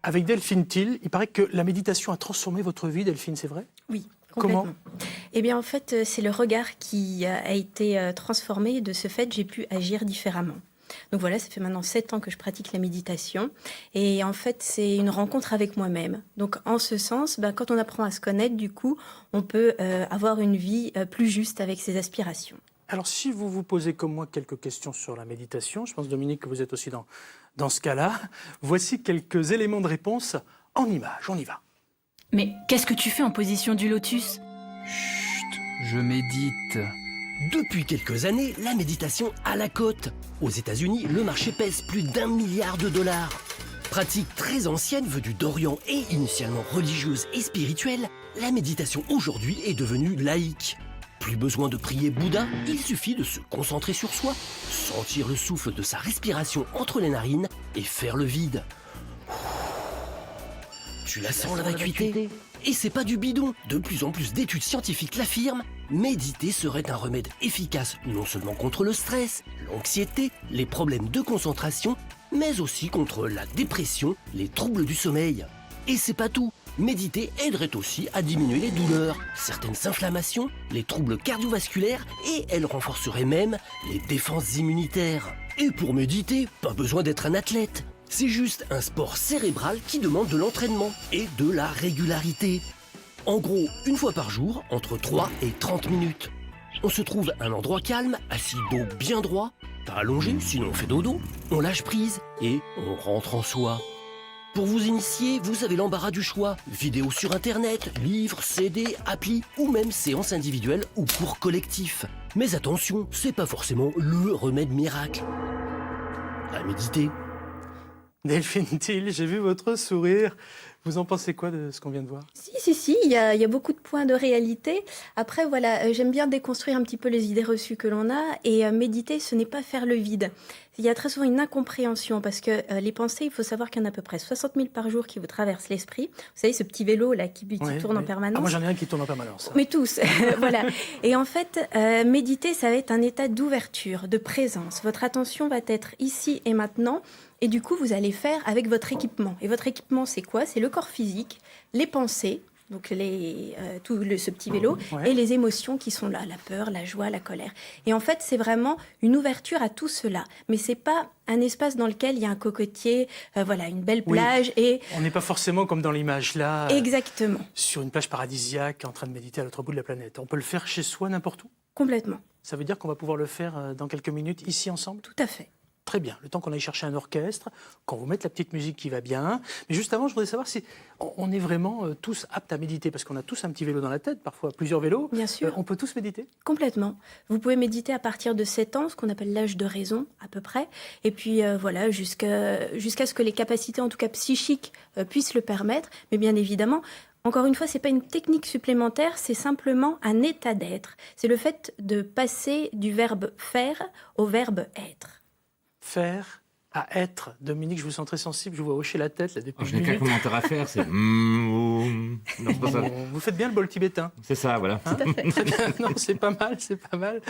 avec Delphine Till. Il paraît que la méditation a transformé votre vie, Delphine, c'est vrai? Oui, Comment? complètement. Eh bien, en fait, c'est le regard qui a été transformé. De ce fait, j'ai pu agir différemment. Donc voilà, ça fait maintenant 7 ans que je pratique la méditation. Et en fait, c'est une rencontre avec moi-même. Donc en ce sens, quand on apprend à se connaître, du coup, on peut avoir une vie plus juste avec ses aspirations. Alors, si vous vous posez comme moi quelques questions sur la méditation, je pense, Dominique, que vous êtes aussi dans ce cas-là, voici quelques éléments de réponse en images. On y va. Mais qu'est-ce que tu fais en position du lotus? Chut, je médite. Depuis quelques années, la méditation a la cote. Aux États-Unis, le marché pèse plus d'1 milliard de dollars. Pratique très ancienne venue d'Orient et initialement religieuse et spirituelle, la méditation aujourd'hui est devenue laïque. Plus besoin de prier Bouddha, il suffit de se concentrer sur soi, sentir le souffle de sa respiration entre les narines et faire le vide. Tu la sens la vacuité? Et c'est pas du bidon. De plus en plus d'études scientifiques l'affirment. Méditer serait un remède efficace non seulement contre le stress, l'anxiété, les problèmes de concentration, mais aussi contre la dépression, les troubles du sommeil. Et c'est pas tout. Méditer aiderait aussi à diminuer les douleurs, certaines inflammations, les troubles cardiovasculaires et elle renforcerait même les défenses immunitaires. Et pour méditer, pas besoin d'être un athlète. C'est juste un sport cérébral qui demande de l'entraînement et de la régularité. En gros, une fois par jour, entre 3 et 30 minutes. On se trouve à un endroit calme, assis dos bien droit, pas allongé, sinon on fait dodo. On lâche prise et on rentre en soi. Pour vous initier, vous avez l'embarras du choix. Vidéos sur internet, livres, CD, applis ou même séances individuelles ou cours collectifs. Mais attention, c'est pas forcément le remède miracle. À méditer. Delphine Till, j'ai vu votre sourire. Vous en pensez quoi de ce qu'on vient de voir? Si, il y a beaucoup de points de réalité. Après, voilà, j'aime bien déconstruire un petit peu les idées reçues que l'on a. Et méditer, ce n'est pas faire le vide. Il y a très souvent une incompréhension parce que les pensées, il faut savoir qu'il y en a à peu près 60 000 par jour qui vous traversent l'esprit. Vous savez, ce petit vélo là qui tourne en permanence. Ah, moi j'en ai un qui tourne en permanence. Mais tous, voilà. Et en fait, méditer, ça va être un état d'ouverture, de présence. Votre attention va être ici et maintenant. Et du coup, vous allez faire avec votre équipement. Et votre équipement, c'est quoi? C'est le corps physique, les pensées, donc ce petit vélo, Ouais. et les émotions qui sont là, la peur, la joie, la colère. Et en fait, c'est vraiment une ouverture à tout cela. Mais c'est pas un espace dans lequel il y a un cocotier, voilà, une belle plage. Et On n'est pas forcément comme dans l'image là, exactement, sur une plage paradisiaque en train de méditer à l'autre bout de la planète. On peut le faire chez soi n'importe où? complètement, Ça veut dire qu'on va pouvoir le faire dans quelques minutes ici ensemble? tout à fait. Très bien, le temps qu'on aille chercher un orchestre, qu'on vous mette la petite musique qui va bien. Mais juste avant, je voudrais savoir si on est vraiment tous aptes à méditer, parce qu'on a tous un petit vélo dans la tête, parfois plusieurs vélos. Bien sûr. On peut tous méditer? Complètement. Vous pouvez méditer à partir de 7 ans, ce qu'on appelle l'âge de raison, à peu près. Et puis, voilà, jusqu'à ce que les capacités, en tout cas psychiques, puissent le permettre. Mais bien évidemment, encore une fois, c'est pas une technique supplémentaire, c'est simplement un état d'être. C'est le fait de passer du verbe faire au verbe être. Faire à être. Dominique, je vous sens très sensible, je vous vois hocher la tête là, depuis Je une n'ai qu'un minute. commentaire à faire, c'est non, c'est pas ça. Vous faites bien le bol tibétain. C'est ça, voilà. Très bien. Non, c'est pas mal, c'est pas mal.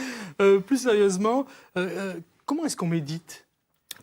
Plus sérieusement, comment est-ce qu'on médite?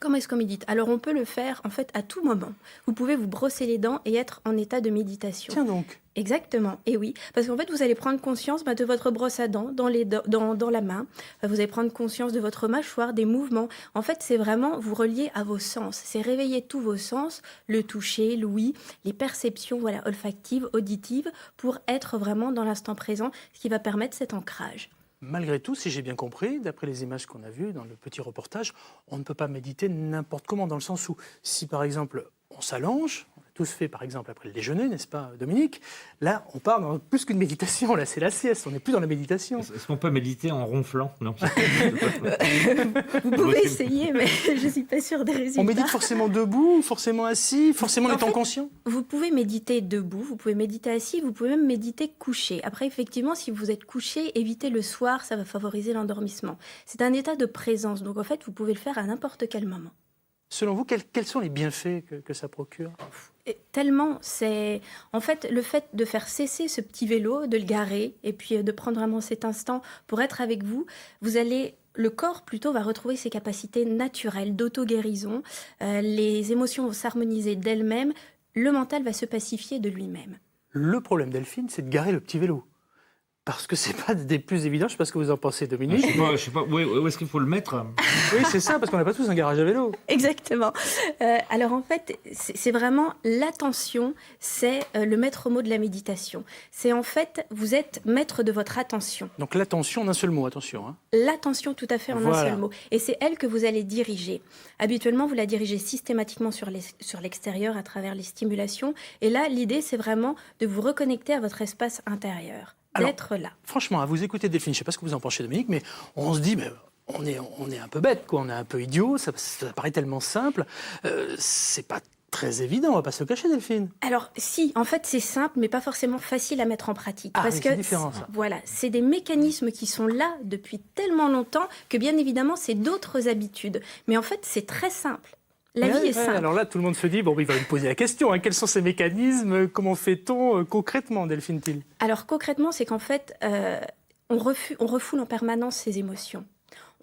Comment est-ce qu'on médite? Alors, on peut le faire, en fait, à tout moment. Vous pouvez vous brosser les dents et être en état de méditation. Tiens donc. Exactement, et oui. Parce qu'en fait, vous allez prendre conscience de votre brosse à dents dans la main. Vous allez prendre conscience de votre mâchoire, des mouvements. En fait, c'est vraiment vous relier à vos sens. C'est réveiller tous vos sens, le toucher, l'ouïe, les perceptions voilà, olfactives, auditives, pour être vraiment dans l'instant présent, ce qui va permettre cet ancrage. Malgré tout, si j'ai bien compris, d'après les images qu'on a vues dans le petit reportage, on ne peut pas méditer n'importe comment, dans le sens où, si par exemple on s'allonge, on l'a tous fait par exemple après le déjeuner, n'est-ce pas Dominique? Là, on part dans plus qu'une méditation, là c'est la sieste, on n'est plus dans la méditation. Est-ce qu'on peut méditer en ronflant? Non. Vous pouvez essayer, mais je ne suis pas sûre des résultats. On médite forcément debout, forcément assis, forcément en étant conscient? Vous pouvez méditer debout, vous pouvez méditer assis, vous pouvez même méditer couché. Après, effectivement, si vous êtes couché, évitez le soir, ça va favoriser l'endormissement. C'est un état de présence, donc en fait, vous pouvez le faire à n'importe quel moment. Selon vous, quels sont les bienfaits que ça procure? Et tellement, c'est en fait le fait de faire cesser ce petit vélo, de le garer, et puis de prendre vraiment cet instant pour être avec vous, le corps plutôt va retrouver ses capacités naturelles d'auto-guérison, les émotions vont s'harmoniser d'elles-mêmes. le mental va se pacifier de lui-même. Le problème, Delphine, c'est de garer le petit vélo. Parce que c'est pas des plus évidents, je sais pas ce que vous en pensez, Dominique. Je sais pas, où est-ce qu'il faut le mettre? Oui, c'est ça, parce qu'on n'a pas tous un garage à vélo. Exactement. Alors en fait, c'est vraiment l'attention, c'est le maître mot de la méditation. C'est en fait, vous êtes maître de votre attention. Donc l'attention en un seul mot, attention. Hein. L'attention tout à fait en un Voilà. seul mot. Et c'est elle que vous allez diriger. Habituellement, vous la dirigez systématiquement sur l'extérieur à travers les stimulations. Et là, l'idée, c'est vraiment de vous reconnecter à votre espace intérieur, Alors, d'être là. Franchement, à vous écouter, Delphine, je ne sais pas ce que vous en pensez, Dominique, mais on se dit, mais on est un peu bête, quoi. On est un peu idiot, ça paraît tellement simple. C'est pas très évident, on va pas se le cacher, Delphine. Alors si, en fait c'est simple, mais pas forcément facile à mettre en pratique. Ah, parce oui, que c'est différent, ça. voilà, c'est des mécanismes qui sont là depuis tellement longtemps que bien évidemment c'est d'autres habitudes. Mais en fait c'est très simple. La vie est simple. Alors là, tout le monde se dit, bon, il va me poser la question, hein, quels sont ces mécanismes, comment fait-on concrètement, Delphine Thiel? Alors concrètement, c'est qu'en fait, on refoule en permanence ses émotions.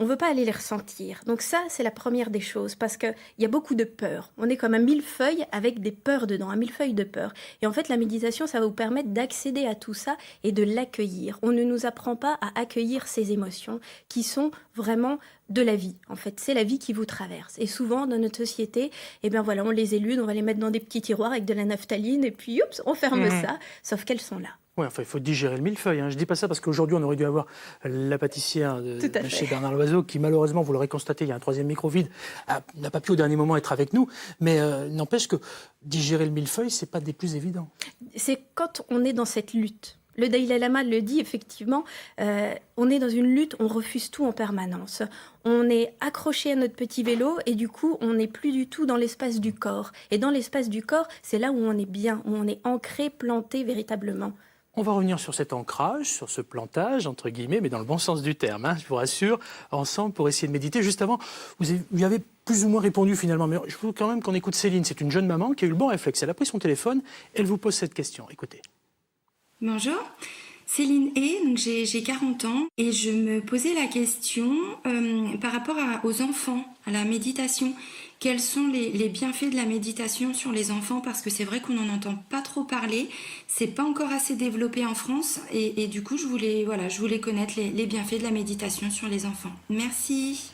On ne veut pas aller les ressentir. Donc ça, c'est la première des choses, parce qu'il y a beaucoup de peurs. On est comme un millefeuille avec des peurs dedans, un millefeuille de peurs. Et en fait, la méditation, ça va vous permettre d'accéder à tout ça et de l'accueillir. On ne nous apprend pas à accueillir ces émotions qui sont vraiment de la vie. En fait, c'est la vie qui vous traverse. Et souvent, dans notre société, eh bien voilà, on les élude, on va les mettre dans des petits tiroirs avec de la naphtaline, et puis, oups, on ferme ça, sauf qu'elles sont là. Oui, enfin, il faut digérer le millefeuille. Hein. Je dis pas ça parce qu'aujourd'hui, on aurait dû avoir la pâtissière de Tout à chez fait. Bernard Loiseau, qui malheureusement, vous l'aurez constaté, il y a un troisième micro vide, n'a pas pu au dernier moment être avec nous. Mais n'empêche que digérer le millefeuille, c'est pas des plus évidents. C'est quand on est dans cette lutte. Le Dalai Lama le dit effectivement, on est dans une lutte, on refuse tout en permanence. On est accroché à notre petit vélo et du coup, on n'est plus du tout dans l'espace du corps. Et dans l'espace du corps, c'est là où on est bien, où on est ancré, planté véritablement. On va revenir sur cet ancrage, sur ce plantage, entre guillemets, mais dans le bon sens du terme, hein, je vous rassure, ensemble pour essayer de méditer. Juste avant, vous y avez plus ou moins répondu finalement, mais je veux quand même qu'on écoute Céline. C'est une jeune maman qui a eu le bon réflexe. Elle a pris son téléphone, elle vous pose cette question. Écoutez. Bonjour, Céline E, donc j'ai 40 ans et je me posais la question par rapport aux enfants, à la méditation. Quels sont les bienfaits de la méditation sur les enfants? Parce que c'est vrai qu'on n'en entend pas trop parler, c'est pas encore assez développé en France et du coup je voulais connaître les bienfaits de la méditation sur les enfants. Merci.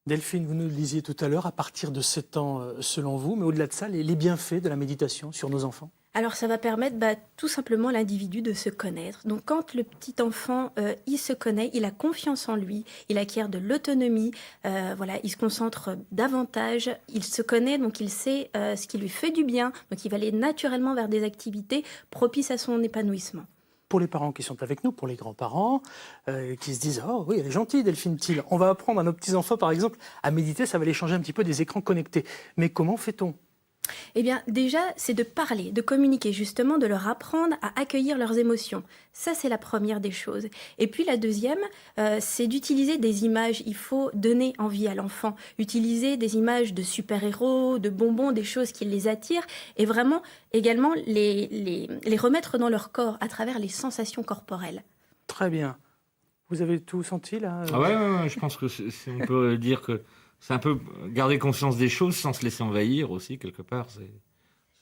Delphine, vous nous le disiez tout à l'heure, à partir de 7 ans selon vous, mais au-delà de ça, les bienfaits de la méditation sur nos enfants? Alors ça va permettre tout simplement à l'individu de se connaître. Donc quand le petit enfant, il se connaît, il a confiance en lui, il acquiert de l'autonomie, voilà, il se concentre davantage, il se connaît, donc il sait ce qui lui fait du bien, donc il va aller naturellement vers des activités propices à son épanouissement. Pour les parents qui sont avec nous, pour les grands-parents, qui se disent « Oh oui, elle est gentille, Delphine Thiel. On va apprendre à nos petits-enfants, par exemple, à méditer, ça va les changer un petit peu des écrans connectés. » Mais comment fait-on? Eh bien, déjà, c'est de parler, de communiquer, justement, de leur apprendre à accueillir leurs émotions. Ça, c'est la première des choses. Et puis, la deuxième, c'est d'utiliser des images. Il faut donner envie à l'enfant. Utiliser des images de super-héros, de bonbons, des choses qui les attirent. Et vraiment, également, les remettre dans leur corps à travers les sensations corporelles. Très bien. Vous avez tout senti, là? Ah ouais, je pense que on peut dire que c'est un peu garder conscience des choses sans se laisser envahir aussi, quelque part. C'est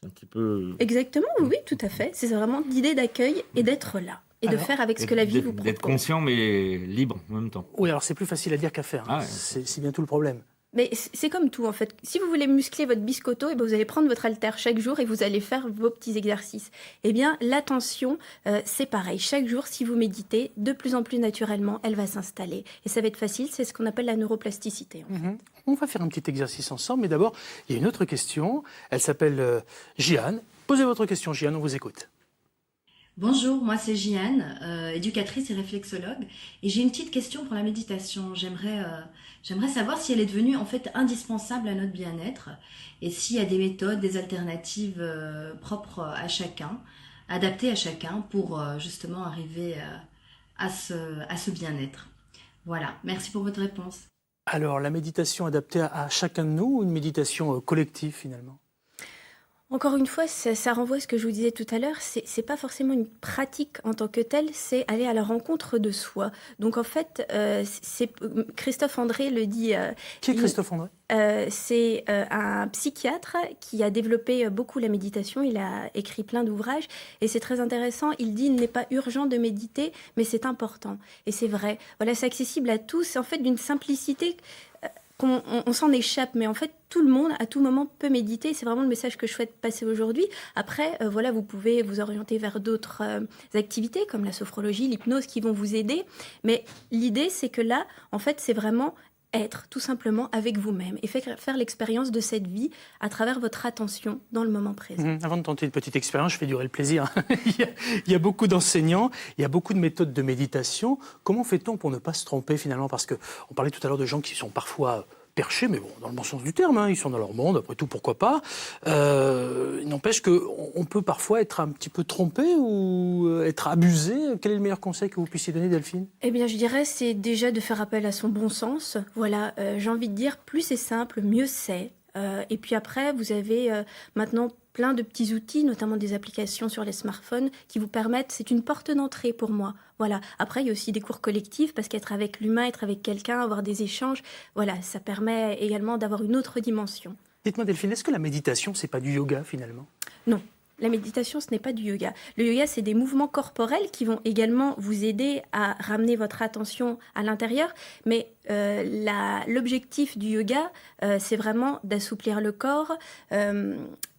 un petit peu... Exactement, oui, tout à fait. C'est vraiment l'idée d'accueil et d'être là. Et de faire avec ce que la vie vous propose. D'être conscient, mais libre en même temps. Oui, alors c'est plus facile à dire qu'à faire. Ah ouais. C'est bien tout le problème. Mais c'est comme tout en fait. Si vous voulez muscler votre biscotto, et ben vous allez prendre votre haltère chaque jour et vous allez faire vos petits exercices. Eh bien, l'attention, c'est pareil. Chaque jour, si vous méditez, de plus en plus naturellement, elle va s'installer. Et ça va être facile, c'est ce qu'on appelle la neuroplasticité. En fait. On va faire un petit exercice ensemble, mais d'abord, il y a une autre question. Elle s'appelle Jeanne. Posez votre question, Jeanne, on vous écoute. Bonjour, moi c'est Jeanne, éducatrice et réflexologue, et j'ai une petite question pour la méditation. J'aimerais savoir si elle est devenue en fait indispensable à notre bien-être et s'il y a des méthodes, des alternatives propres à chacun, adaptées à chacun pour justement arriver à ce bien-être. Voilà, merci pour votre réponse. Alors, la méditation adaptée à chacun de nous ou une méditation collective finalement? Encore une fois, ça renvoie à ce que je vous disais tout à l'heure, c'est pas forcément une pratique en tant que telle, c'est aller à la rencontre de soi. Donc en fait, Christophe André le dit. Qui est Christophe André? C'est un psychiatre qui a développé beaucoup la méditation, il a écrit plein d'ouvrages et c'est très intéressant, il dit il n'est pas urgent de méditer, mais c'est important. Et c'est vrai, voilà, c'est accessible à tous, c'est en fait d'une simplicité qu'on s'en échappe, mais en fait tout le monde à tout moment peut méditer, c'est vraiment le message que je souhaite passer aujourd'hui. Après, voilà, vous pouvez vous orienter vers d'autres activités comme la sophrologie, l'hypnose qui vont vous aider, mais l'idée c'est que là, en fait, c'est vraiment être tout simplement avec vous-même et faire l'expérience de cette vie à travers votre attention dans le moment présent. Avant de tenter une petite expérience, je fais durer le plaisir. Il y a beaucoup d'enseignants, il y a beaucoup de méthodes de méditation. Comment fait-on pour ne pas se tromper finalement? Parce qu'on parlait tout à l'heure de gens qui sont parfois perchés, mais bon, dans le bon sens du terme, hein, ils sont dans leur monde, après tout, pourquoi pas. Il n'empêche qu'on peut parfois être un petit peu trompé ou être abusé. Quel est le meilleur conseil que vous puissiez donner, Delphine? Eh bien, je dirais, c'est déjà de faire appel à son bon sens. Voilà, j'ai envie de dire, plus c'est simple, mieux c'est. Et puis après, vous avez maintenant plein de petits outils, notamment des applications sur les smartphones, qui vous permettent, c'est une porte d'entrée pour moi. Voilà. Après, il y a aussi des cours collectifs, parce qu'être avec l'humain, être avec quelqu'un, avoir des échanges, voilà, ça permet également d'avoir une autre dimension. Dites-moi, Delphine, est-ce que la méditation, c'est pas du yoga finalement? Non. La méditation, ce n'est pas du yoga. Le yoga, c'est des mouvements corporels qui vont également vous aider à ramener votre attention à l'intérieur. Mais l'objectif du yoga, c'est vraiment d'assouplir le corps.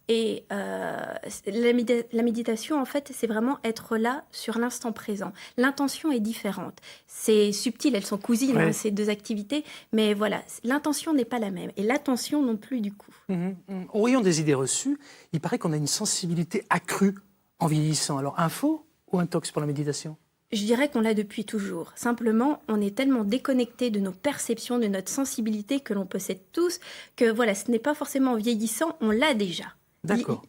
Et la méditation, en fait, c'est vraiment être là sur l'instant présent. L'intention est différente. C'est subtil, elles sont cousines, Ouais. hein, ces deux activités. Mais voilà, l'intention n'est pas la même. Et l'attention non plus, du coup. Au rayon des idées reçues, il paraît qu'on a une sensibilité accrue en vieillissant. Alors, un faux ou un tox pour la méditation? Je dirais qu'on l'a depuis toujours. Simplement, on est tellement déconnecté de nos perceptions, de notre sensibilité que l'on possède tous, que voilà, ce n'est pas forcément en vieillissant, on l'a déjà. D'accord.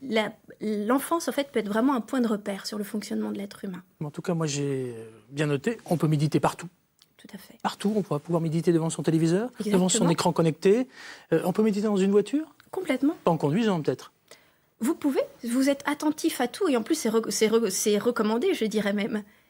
L'enfance, en fait, peut être vraiment un point de repère sur le fonctionnement de l'être humain. En tout cas, moi, j'ai bien noté, on peut méditer partout. Tout à fait. Partout, on pourra pouvoir méditer devant son téléviseur, devant son Exactement. écran connecté. On peut méditer dans une voiture? Complètement. Pas en conduisant, peut-être. Vous pouvez, vous êtes attentif à tout, et en plus, c'est recommandé, je dirais même.